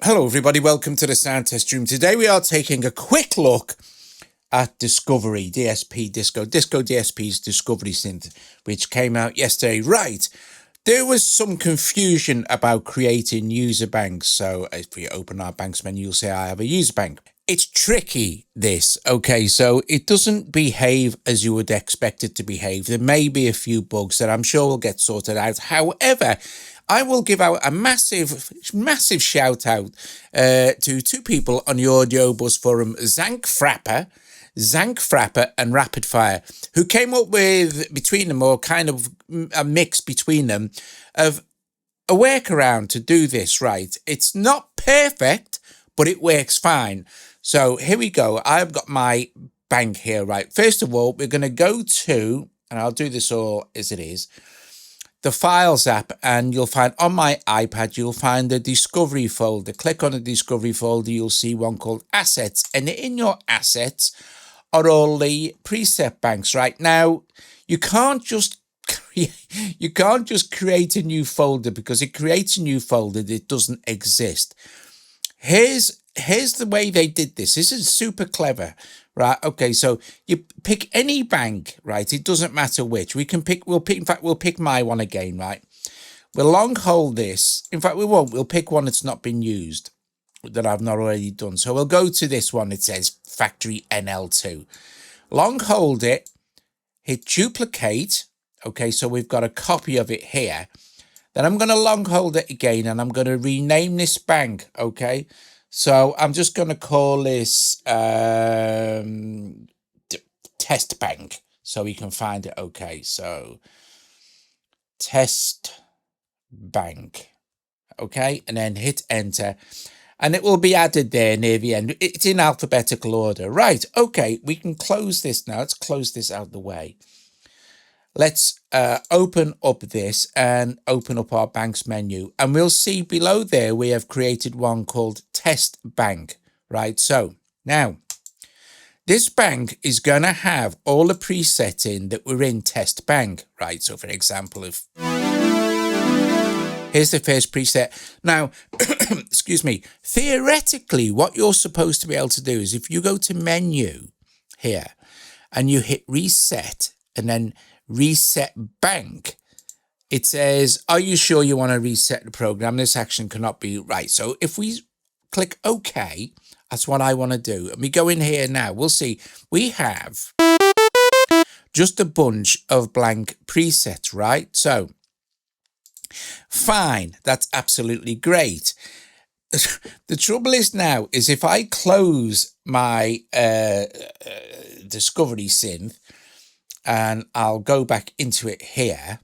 Hello everybody, welcome to the Sound Test Room. Today we are taking a quick look at Discovery, Disco DSP's Discovery Synth, which came out yesterday. Right, there was some confusion about creating user banks. So if we open our banks menu, you'll say I have a user bank. It's tricky, this, okay, so it doesn't behave as you would expect it to behave. There may be a few bugs that I'm sure will get sorted out. However, I will give out a massive shout out to two people on the Audio Bus Forum, Zank Frapper and Rapid Fire, who came up with, between them, or kind of a mix between them, of a workaround to do this right. It's not perfect, but it works fine. So here we go. I've got my bank here, right? First of all, we're going to go to, and I'll do this all as it is, the Files app, and you'll find on my iPad, you'll find the Discovery folder. Click on the Discovery folder, you'll see one called Assets, and in your Assets are all the preset banks. Right now, you can't just create a new folder, because it creates a new folder that doesn't exist. Here's the way they did this. This is super clever, right? Okay, so you pick any bank, right? It doesn't matter which. We'll pick my one again, right? We'll long hold this. In fact, we won't. We'll pick one that's not been used, that I've not already done. So we'll go to this one. It says Factory NL2. Long hold it, hit duplicate. Okay, so we've got a copy of it here. Then I'm going to long hold it again, and I'm going to rename this bank, okay? So I'm just going to call this test bank, so we can find it. Okay, so test bank, okay, and then hit enter, and it will be added there near the end. It's in alphabetical order. Right, okay, we can close this now. Let's close this out of the way. Let's open up this and open up our banks menu, and we'll see below there we have created one called test bank, right? So now this bank is going to have all the presets in that were in test bank, right? So for example, if here's the first preset. Now, excuse me, theoretically, what you're supposed to be able to do is if you go to menu here and you hit reset and then reset bank, it says, are you sure you want to reset the program? This action cannot be right. So if we click OK, that's what I want to do. And we go in here now, we'll see we have just a bunch of blank presets, right? So fine, that's absolutely great. The trouble is now is if I close my Discovery Synth, and I'll go back into it here,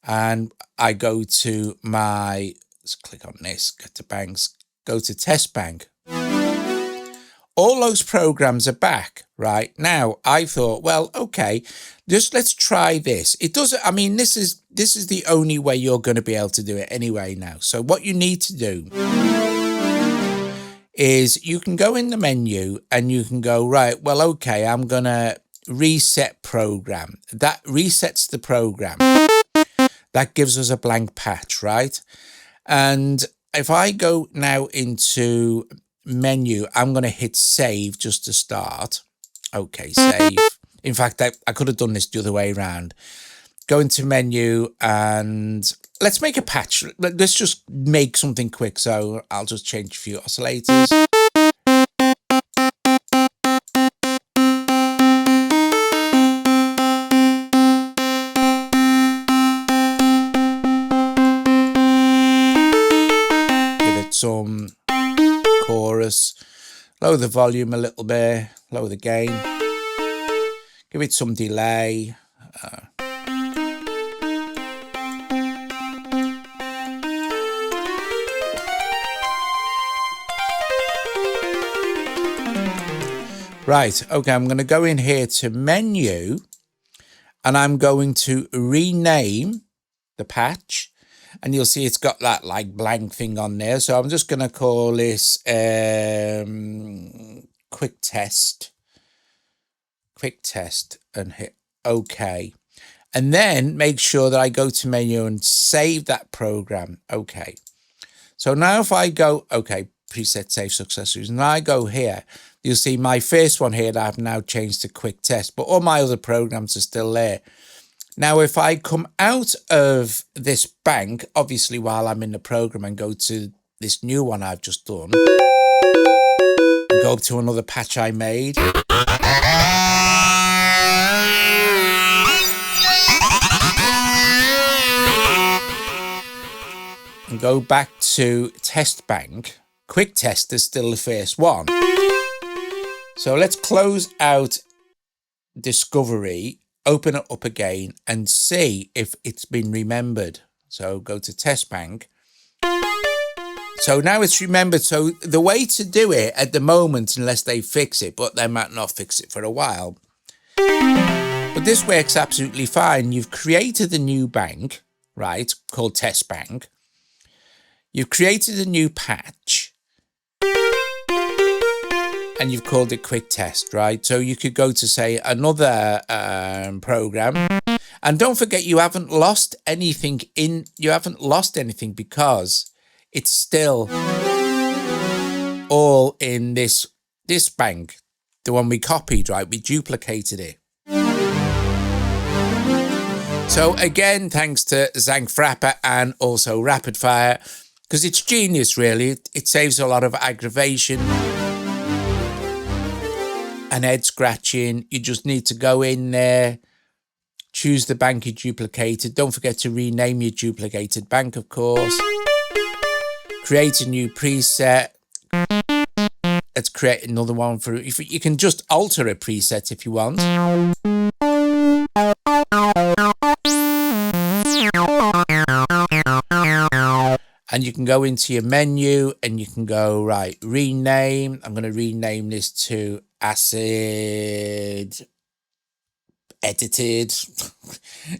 and I go to my, let's click on this, go to banks, go to test bank. All those programs are back right now. I thought, well, okay, just let's try this. It doesn't, I mean, this is the only way you're going to be able to do it anyway now. So what you need to do is you can go in the menu and you can go, right, well, okay, I'm going to reset program. That resets the program. That gives us a blank patch, right? And if I go now into menu, I'm going to hit save just to start. Okay, save. In fact, I could have done this the other way around. Go into menu and let's make a patch. Let's just make something quick. So I'll just change a few oscillators. Some chorus, lower the volume a little bit, lower the gain, give it some delay. Right, okay, I'm going to go in here to menu and I'm going to rename the patch. And you'll see it's got that like blank thing on there. So I'm just going to call this quick test and hit OK. And then make sure that I go to menu and save that program. OK. So now if I go, OK, preset save successfully. And I go here, you'll see my first one here that I've now changed to quick test, but all my other programs are still there. Now, if I come out of this bank, obviously while I'm in the program, and go to this new one I've just done, and go up to another patch I made, and go back to test bank, quick test is still the first one. So let's close out Discovery, open it up again and see if it's been remembered. So go to test bank. So now it's remembered. So the way to do it at the moment, unless they fix it, but they might not fix it for a while, but this works absolutely fine. You've created a new bank, right, called test bank. You've created a new patch and you've called it quick test, right? So you could go to, say, another program, and don't forget you haven't lost anything because it's still all in this bank, the one we copied, right? We duplicated it. So again, thanks to Zank Frapper and also Rapid Fire, because it's genius, really. It saves a lot of aggravation and head scratching. You just need to go in there, choose the bank you duplicated. Don't forget to rename your duplicated bank, of course. Create a new preset. Let's create another one for, if you can just alter a preset if you want. And you can go into your menu and you can go, right, rename. I'm going to rename this to Acid Edited.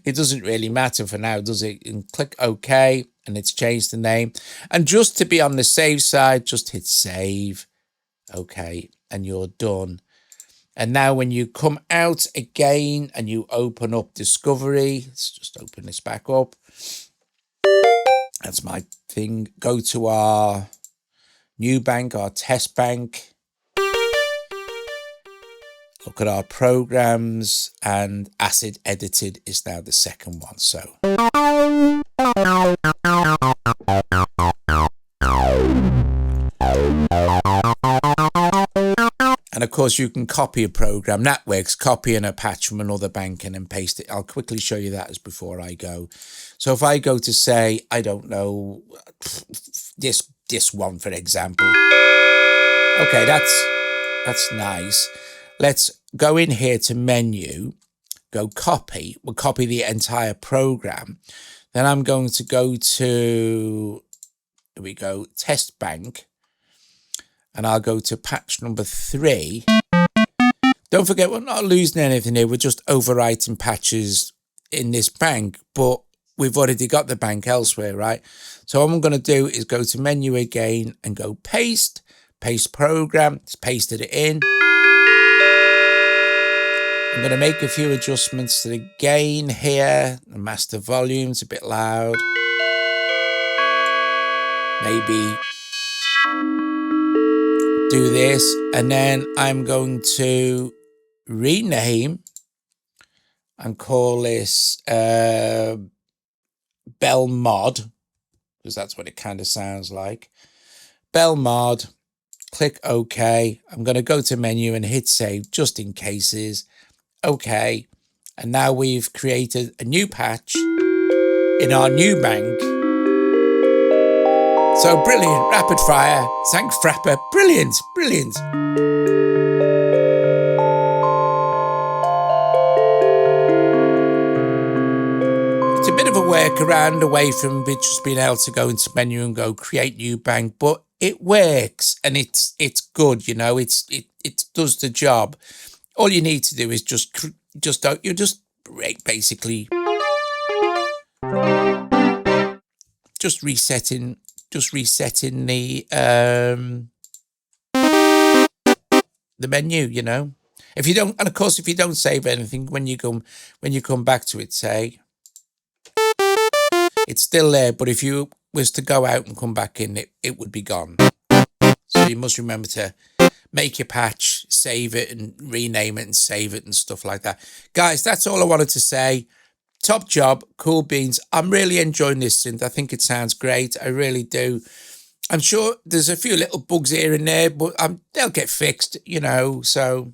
It doesn't really matter for now, does it? And click OK, and it's changed the name. And just to be on the safe side, just hit save. OK, and you're done. And now when you come out again and you open up Discovery, let's just open this back up. That's my thing. Go to our new bank, our test bank. Look at our programs, and Acid Edited is now the second one. So and of course you can copy a program. That works, copy in a patch from another bank and then paste it. I'll quickly show you that as before I go. So if I go to, say, I don't know, this one, for example. Okay, that's nice. Let's go in here to menu, go copy. We'll copy the entire program. Then I'm going to go to, here we go, test bank. And I'll go to patch number 3. Don't forget, we're not losing anything here. We're just overwriting patches in this bank, but we've already got the bank elsewhere, right? So what I'm going to do is go to menu again and go paste program. It's pasted it in. I'm going to make a few adjustments to the gain here. The master volume's a bit loud. Maybe do this, and then I'm going to rename and call this Bell Mod, because that's what it kind of sounds like. Bell Mod, click OK. I'm going to go to menu and hit save just in cases. OK. And now we've created a new patch in our new bank. So brilliant, rapid fire, Zank Frapper, brilliant, brilliant. It's a bit of a workaround away from just being able to go into menu and go create new bank, but it works and it's good, you know, it does the job. All you need to do is you're just basically just resetting the menu, you know. If you don't, and of course, if you don't save anything, when you come back to it, say, it's still there. But if you was to go out and come back in, it would be gone. you must remember to make your patch, save it and rename it and save it and stuff like that. Guys, that's all I wanted to say. Top job, cool beans. I'm really enjoying this synth. I think it sounds great. I really do. I'm sure there's a few little bugs here and there, but they'll get fixed, you know, so.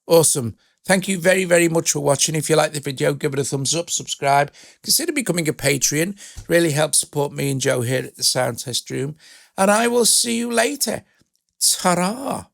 Awesome. Thank you very, very much for watching. If you like the video, give it a thumbs up, subscribe. Consider becoming a Patreon. Really helps support me and Joe here at the Sound Test Room. And I will see you later. Ta-ra.